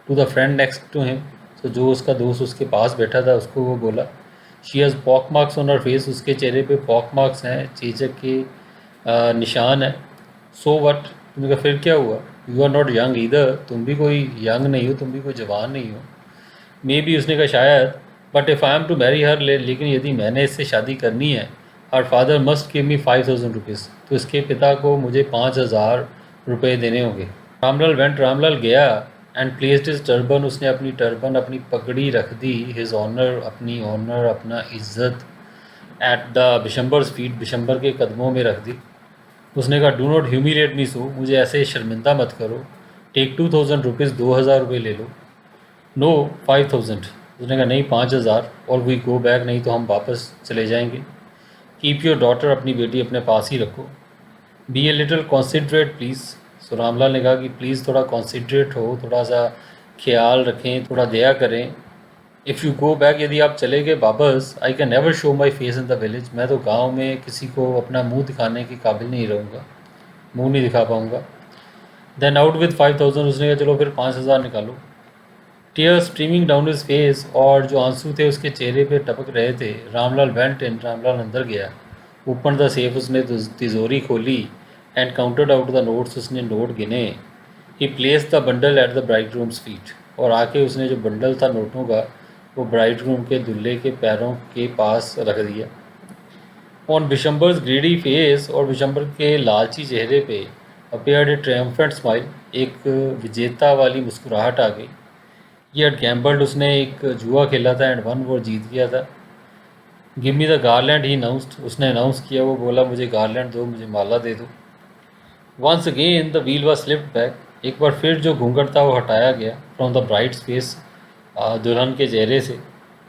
To the friend next to him, तो जो उसका दोस्त उसके पास बैठा था, उसको वो बोला। She has pock marks on her face, उसके चेहरे पे पॉक मार्क्स हैं, चेचक के निशान है। सो वट, तुमने कहा फिर क्या हुआ? You are not young either, तुम भी कोई यंग नहीं हो, तुम भी कोई जवान नहीं हो। मे बी, उसने कहा शायद, but if I am to marry her, लेकिन यदि मैंने इससे शादी करनी है, her father must give me 5000 rupees, तो इसके पिता को मुझे 5000 रुपये देने होंगे। रामलाल वेंट, रामलाल गया, एंड प्लेस्ड हिज टर्बन, उसने अपनी टर्बन, अपनी पगड़ी रख दी, हिज ऑनर, अपनी ऑनर, अपना इज्जत, एट द बिशंबर्स फीट, बिशंबर के कदमों में रख दी। उसने कहा, डू नॉट ह्यूमिलेट मी सो, मुझे ऐसे शर्मिंदा मत करो। टेक 2000 रुपीज़, 2000 रुपये ले लो। नो 5000। उसने कहा नहीं 5000, और वी गो बैक, नहीं तो हम वापस चले जाएंगे। कीप योर डॉटर, अपनी बेटी अपने पास ही रखो। Be a little considerate please. So Ramlal ने कहा कि प्लीज़ थोड़ा कॉन्सिडरेट हो, थोड़ा सा ख्याल रखें, थोड़ा दया करें। इफ़ यू गो बैक, यदि आप चले गए वापस, I can never show my face in the village, मैं तो गांव में किसी को अपना मुंह दिखाने के काबिल नहीं रहूँगा, मुंह नहीं दिखा पाऊँगा। Then out with 5000। उसने कहा चलो फिर 5000 निकालो। Tear streaming down his face, और जो आंसू थे उसके चेहरे पे टपक रहे थे। रामलाल वेंट इन, रामलाल अंदर गया। ओपन द सेफ, उसने तिजोरी खोली। And counted out the notes, उसने नोट गिने। He placed the bundle at the bride rooms feet, और आके उसने जो बंडल था नोटों का वो ब्राइड रूम के दूल्हे के पैरों के पास रख दिया। ऑन बिशंबर्स ग्रीडी फेस, और बिशंबर के लालची चेहरे पे अपेयर्ड ए ट्रायम्फेंट स्माइल, एक विजेता वाली मुस्कुराहट आ गई। ये गैम्बल्ड, उसने एक जुआ खेला था एंड वन, वो जीत गया था। Give me the garland, he announced, उसने अनाउंस किया, वो बोला मुझे गार्लैंड दो, मुझे माला दे दो। Once again the veil was slipped back, एक बार फिर जो घूंघट था वो हटाया गया फ्रॉम द ब्राइड्स फेस, दुल्हन के चेहरे से।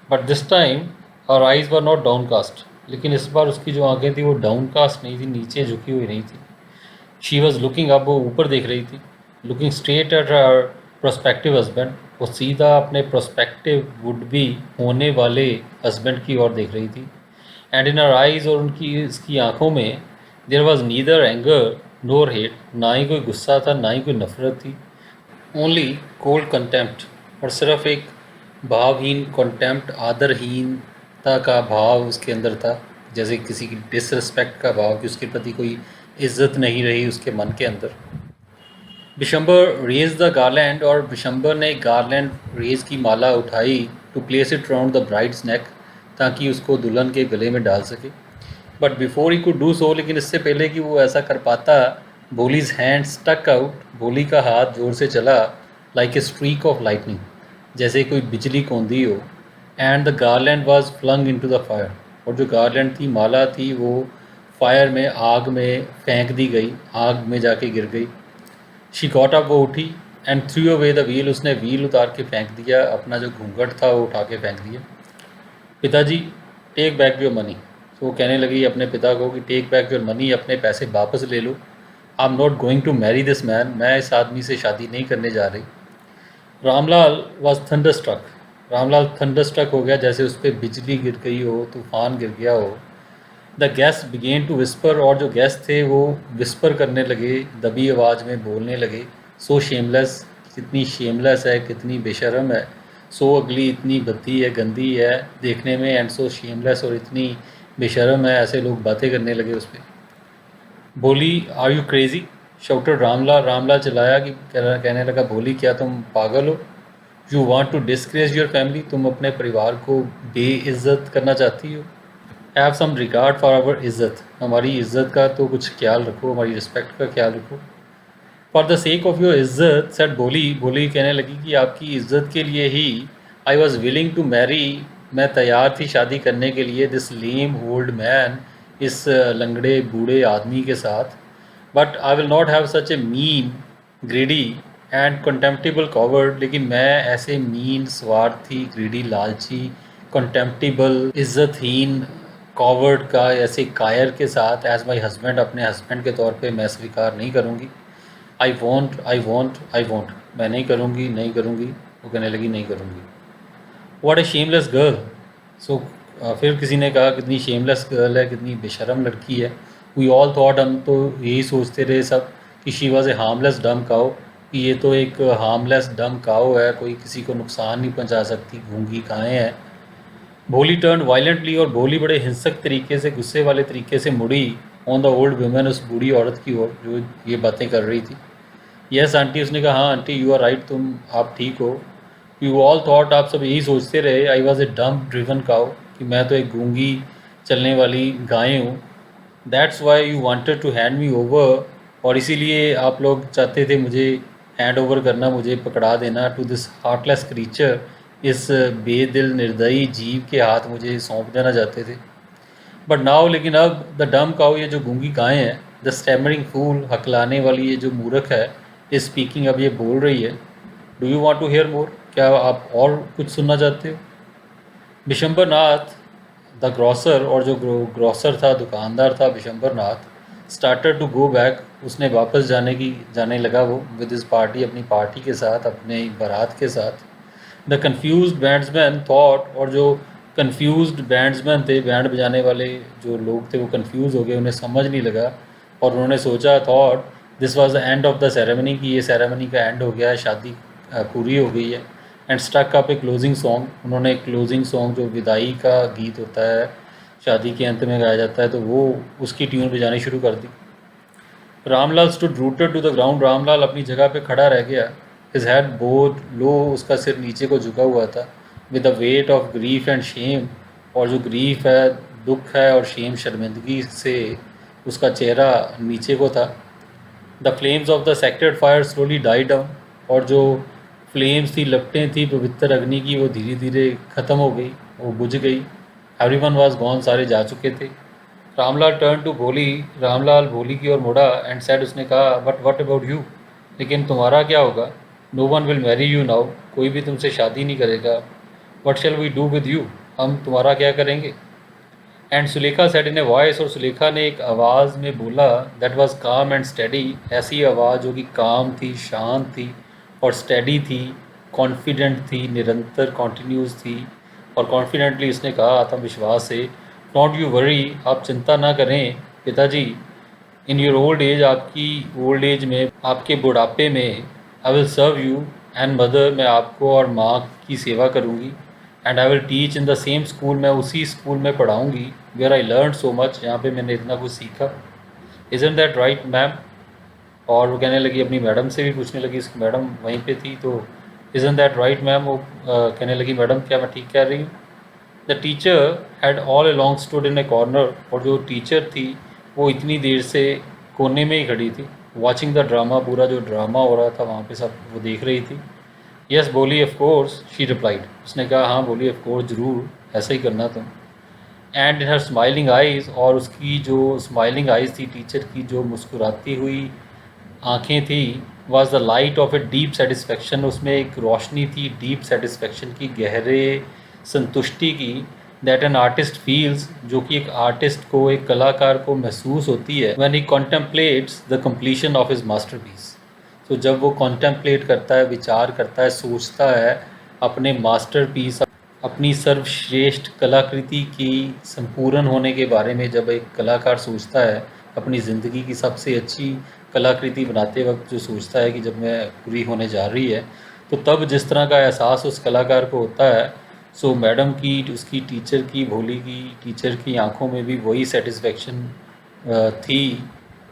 But this time her eyes were not downcast, लेकिन इस बार उसकी जो आंखें थी वो डाउन कास्ट नहीं थी, नीचे झुकी हुई नहीं थी। शी वॉज लुकिंग अप, वो ऊपर देख रही थी। Looking straight at her prospective husband, वो सीधा अपने प्रोस्पेक्टिव वुड बी होने वाले हस्बैंड की ओर देख रही थी। एंड इन हर आइज, और उनकी इसकी आंखों में, there was neither anger nor hate, ना ही कोई गुस्सा था ना ही कोई नफरत थी। ओनली कोल्ड कंटेम्प्ट, और सिर्फ एक भावहीन कंटेम्प्ट, आदरहीनता का भाव उसके अंदर था, जैसे किसी की डिसरिस्पेक्ट का भाव, कि उसके प्रति कोई इज्जत नहीं रही उसके मन के अंदर। बिशंबर रेज द गार्लैंड, और बिशंबर ने गार्लैंड रेज की माला उठाई to place it round the bride's neck, ताकि उसको दुल्हन के गले में डाल सके। But before he could do so, लेकिन इससे पहले कि वो ऐसा कर पाता, भोलीज हैंड स्टक आउट, भोली का हाथ जोर से चला, like a streak of lightning, जैसे कोई बिजली कौंधी हो। And the garland was flung into the fire, और जो गार्लैंड थी, माला थी, वो फायर में, आग में फेंक दी गई, आग में जाके गिर गई। शी गॉट अप, वो उठी। And through away the wheel, उसने व्हील उतार के फेंक दिया, अपना जो घूंघट था वो उठा के फेंक दिया। पिताजी टेक बैक योर मनी, तो वो कहने लगी अपने पिता को कि टेक बैक योर मनी, अपने पैसे वापस ले लो। I am not going to marry this man, मैं इस आदमी से शादी नहीं करने जा रही। Ramlal was thunderstruck, Ramlal thunderstruck हो गया, जैसे उस पर बिजली गिर गई हो, तूफान गिर गया हो। The guest began to whisper, और जो गेस्ट थे वो विस्पर करने लगे, दबी आवाज़ में बोलने लगे। सो शेमलेस, कितनी शेमलेस है, कितनी बेशरम है। सो अगली, इतनी भद्दी है, गंदी है देखने में। एंड सो शेमलेस, और इतनी बेशरम है, ऐसे लोग बातें करने लगे उस पर। बोली are you crazy, shouted Ramlal, Ramlal चिल्लाया कि कहने लगा बोली क्या तुम पागल हो। You want to disgrace your family, तुम अपने परिवार को बेइज्जत करना चाहती हो। Have some regard for our izzat, हमारी इज़्ज़त का तो कुछ ख्याल रखो, हमारी रिस्पेक्ट का ख्याल रखो। For the sake of your izzat said बोली, बोली कहने लगी कि आपकी इज़्ज़त के लिए ही I was willing to marry, मैं तैयार थी शादी करने के लिए, दिस लेम ओल्ड मैन, इस लंगड़े बूढ़े आदमी के साथ। But I will not have such a mean greedy and contemptible coward, लेकिन मैं ऐसे मीन, स्वार्थी, ग्रीडी, लालची, कंटेम्प्टेबल, इज़्ज़तहीन, कॉवर्ड का, ऐसे कायर के साथ एज माई हस्बैंड, अपने हस्बैंड के तौर पे मैं स्वीकार नहीं करूँगी। I want, I want, I want, मैं नहीं करूँगी, नहीं करूँगी। वो कहने लगी नहीं करूँगी। What a shameless girl. So फिर किसी ने कहा कितनी शेमलेस गर्ल है, कितनी बेशरम लड़की है। वी ऑल थॉट, हम तो यही सोचते रहे सब, कि शी वॉज ए हार्मलेस डम काओ, कि ये तो एक हार्मलेस डम काओ है, कोई किसी को नुकसान नहीं पहुंचा सकती, गूंगी गायें हैं। भोली टर्न वायलेंटली, और भोली बड़े हिंसक तरीके से, गुस्से वाले तरीके से मुड़ी ऑन द ओल्ड वुमेन, उस बूढ़ी औरत की ओर जो ये बातें कर रही थी। यस आंटी, उसने कहा हाँ आंटी, यू आर राइट, तुम आप ठीक हो। यू ऑल थॉट, आप सब यही सोचते रहे, आई वॉज ए डम ड्रिवन काउ, कि मैं तो एक गूंगी चलने वाली गाय हूँ। That's why you wanted to hand me over, और इसीलिए आप लोग चाहते थे मुझे हैंड ओवर करना, मुझे पकड़ा देना, टू दिस हार्टलेस क्रीचर, इस बेदिल निर्दयी जीव के हाथ मुझे सौंप देना चाहते थे। बट नाउ, लेकिन अब, द डम काउ, ये जो गूंगी गाय है, द स्टैमरिंग फूल, हकलाने वाली ये जो मूर्ख है, इज स्पीकिंग, अब ये बोल रही है। Do you want to hear more, क्या आप और कुछ सुनना चाहते हो? बिशंबर नाथ द ग्रॉसर, और जो ग्रॉसर था, दुकानदार था बिशंबर नाथ, स्टार्टेड टू गो बैक, उसने वापस जाने लगा वो विद इज पार्टी, अपनी पार्टी के साथ, अपने बारात के साथ। द कन्फ्यूज्ड बैंड्समैन थॉट, और जो कन्फ्यूज्ड बैंड्समैन थे, बैंड बजाने वाले जो लोग थे, वो कन्फ्यूज़ हो गए, उन्हें समझ नहीं लगा, और उन्होंने सोचा, thought this was the end of the ceremony, कि ये सेरेमनी का एंड हो गया है, शादी पूरी हो गई है। And stuck up a closing song, उन्होंने एक क्लोजिंग सॉन्ग, जो विदाई का गीत होता है, शादी के अंत में गाया जाता है, तो वो उसकी ट्यून बजानी शुरू कर दी। Ramlal stood rooted to the ground, Ramlal अपनी जगह पे खड़ा रह गया। हिज हेड बोड लो, उसका सिर नीचे को झुका हुआ था। With the weight of grief and Shem, और जो ग्रीफ है, दुख है, और शेम, शर्मिंदगी से उसका चेहरा नीचे को था। The flames of the sacred fire slowly die down, और जो फ्लेम्स थी, लपटें थी पवित्र अग्नि की, वो धीरे धीरे ख़त्म हो गई, वो बुझ गई। एवरीवन वाज गॉन, सारे जा चुके थे। रामलाल टर्न टू भोली, रामलाल भोली की ओर मुड़ा, एंड सेड, उसने कहा, बट व्हाट अबाउट यू, लेकिन तुम्हारा क्या होगा? No one will marry you now, कोई भी तुमसे शादी नहीं करेगा। What shall we do with you, हम तुम्हारा क्या करेंगे? And Sulekha said in a voice, और सुलेखा ने एक आवाज़ में बोला, that was calm and steady, ऐसी आवाज़ जो कि काम थी, शांत थी, और स्टडी थी, कॉन्फिडेंट थी, निरंतर कॉन्टीन्यूस थी। और कॉन्फिडेंटली उसने कहा, आत्मविश्वास से, डोंट यू वरी, आप चिंता ना करें पिताजी। इन योर ओल्ड एज, आपकी ओल्ड एज में, आपके बुढ़ापे में, I will serve you and mother, मैं आपको और माँ की सेवा करूँगी। And I will teach in the same school, मैं उसी स्कूल में पढ़ाऊँगी, where I learn so much, यहाँ पे मैंने इतना कुछ सीखा। Isn't that right ma'am? और वो कहने लगी, अपनी मैडम से भी पूछने लगी, इसकी मैडम वहीं पे थी, तो इज़न्ट दैट राइट मैम, वो कहने लगी, मैडम क्या मैं ठीक कह रही हूँ? The teacher had all along stood in a corner, और जो टीचर थी वो इतनी देर से कोने में ही खड़ी थी, वॉचिंग द ड्रामा, पूरा जो ड्रामा हो रहा था वहाँ पे सब वो देख रही थी। यस बोली, ऑफ कोर्स, शी रिप्लाइड, उसने कहा, हाँ बोली, ऑफ कोर्स, ज़रूर, ऐसा ही करना तुम। And in her smiling eyes, और उसकी जो स्माइलिंग आइज़ थी, टीचर की जो मुस्कुराती हुई आँखें थी, was the light of a deep satisfaction, उसमें एक रोशनी थी डीप सेटिस्फेक्शन की, गहरे संतुष्टि की, दैट एन आर्टिस्ट फील्स, जो कि एक आर्टिस्ट को, एक कलाकार को महसूस होती है, when he contemplates the completion of his masterpiece. तो जब वो कॉन्टेम्पलेट करता है, विचार करता है, सोचता है अपने मास्टरपीस, अपनी सर्वश्रेष्ठ कलाकृति की संपूर्ण होने के बारे में, जब एक कलाकार सोचता है अपनी ज़िंदगी की सबसे अच्छी कलाकृति बनाते वक्त, जो सोचता है कि जब मैं पूरी होने जा रही है, तो तब जिस तरह का एहसास उस कलाकार को होता है, सो मैडम की, उसकी टीचर की, भोली की टीचर की आंखों में भी वही सेटिस्फेक्शन थी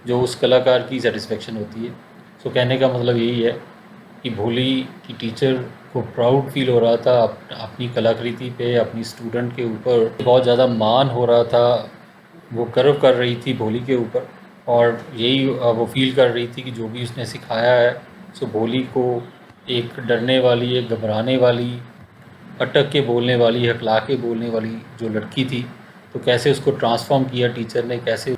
जो उस कलाकार की सेटिस्फेक्शन होती है। सो कहने का मतलब यही है कि भोली की टीचर को प्राउड फील हो रहा था अपनी कलाकृति पे, अपनी स्टूडेंट के ऊपर बहुत ज़्यादा मान हो रहा था, वो गर्व कर रही थी भोली के ऊपर, और यही वो फील कर रही थी कि जो भी उसने सिखाया है, सो भोली को एक डरने वाली, एक घबराने वाली, अटक के बोलने वाली, हकला के बोलने वाली जो लड़की थी, तो कैसे उसको ट्रांसफॉर्म किया टीचर ने, कैसे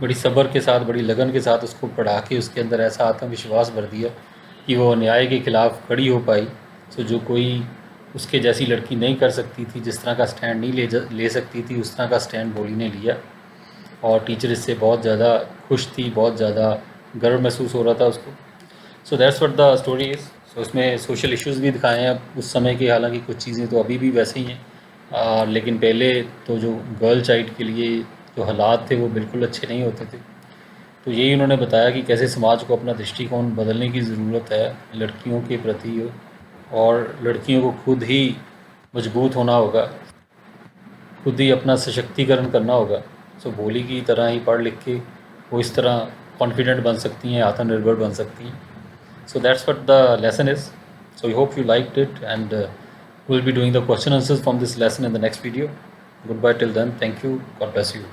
बड़ी सब्र के साथ, बड़ी लगन के साथ उसको पढ़ा के उसके अंदर ऐसा आत्मविश्वास भर दिया कि वो अन्याय के ख़िलाफ़ खड़ी हो पाई। सो जो कोई उसके जैसी लड़की नहीं कर सकती थी, जिस तरह का स्टैंड नहीं ले सकती थी, उस तरह का स्टैंड भोली ने लिया, और टीचर इससे बहुत ज़्यादा खुश थी, बहुत ज़्यादा गर्व महसूस हो रहा था उसको। So that's what the story is. So उसमें सोशल इश्यूज़ भी दिखाए हैं उस समय के, हालांकि कुछ चीज़ें तो अभी भी वैसे ही हैं, लेकिन पहले तो जो गर्ल चाइल्ड के लिए जो हालात थे वो बिल्कुल अच्छे नहीं होते थे। तो यही उन्होंने बताया कि कैसे समाज को अपना दृष्टिकोण बदलने की ज़रूरत है लड़कियों के प्रति, और लड़कियों को खुद ही मजबूत होना होगा, खुद ही अपना सशक्तिकरण करना होगा। सो भोली की तरह ही पढ़ लिख के वो इस तरह कॉन्फिडेंट बन सकती हैं, आत्मनिर्भर बन सकती हैं। So that's what the lesson is. So I hope you liked it, and we'll be doing the question answers from this lesson in the next video. Goodbye till then. Thank you. God bless you.